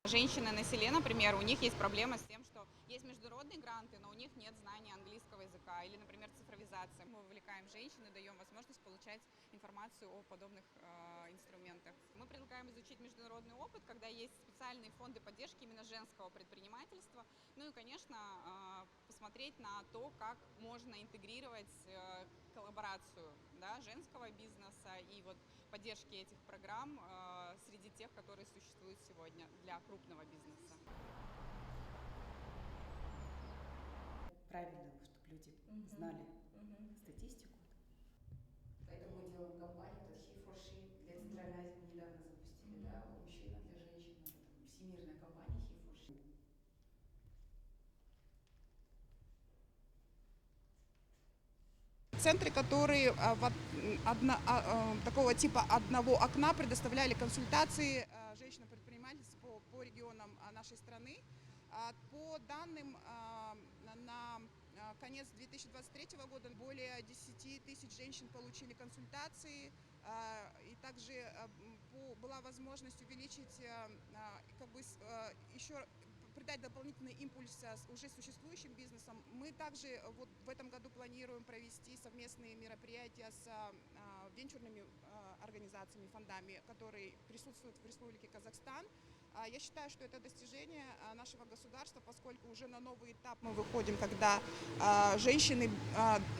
Женщины на селе, например, у них есть проблема с тем, что есть международные гранты, но у них нет знания английского языка. Или, например, цифровизация. Мы вовлекаем женщин и даем возможность получать информацию о подобных инструментах. Мы предлагаем изучить международный опыт, когда есть специальные фонды поддержки именно женского предпринимательства. Ну и, конечно, посмотреть на то, как можно интегрировать коллаборацию, да, женского бизнеса и вот поддержки этих программ среди тех, которые существуют сегодня для крупного бизнеса. Правильно, чтобы люди знали статистику. Поэтому мы делаем кампанию, вот He for She для Центральной Азии мы недавно запустили, да, мужчина для женщин, это там всемирная компания He for She. Центры, которые такого типа одного окна предоставляли консультации женщинам-предпринимателям по регионам нашей страны. По данным на конец 2023 года более 10 тысяч женщин получили консультации, и также была возможность увеличить, еще придать дополнительный импульс уже существующим бизнесам. Мы также вот в этом году планируем провести совместные мероприятия с венчурными организациями, фондами, которые присутствуют в Республике Казахстан. Я считаю, что это достижение нашего государства, поскольку уже на новый этап мы выходим, когда женщины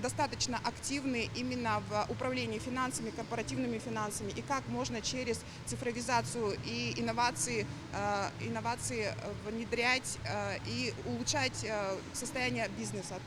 достаточно активны именно в управлении финансами, корпоративными финансами, и как можно через цифровизацию и инновации внедрять и улучшать состояние бизнеса.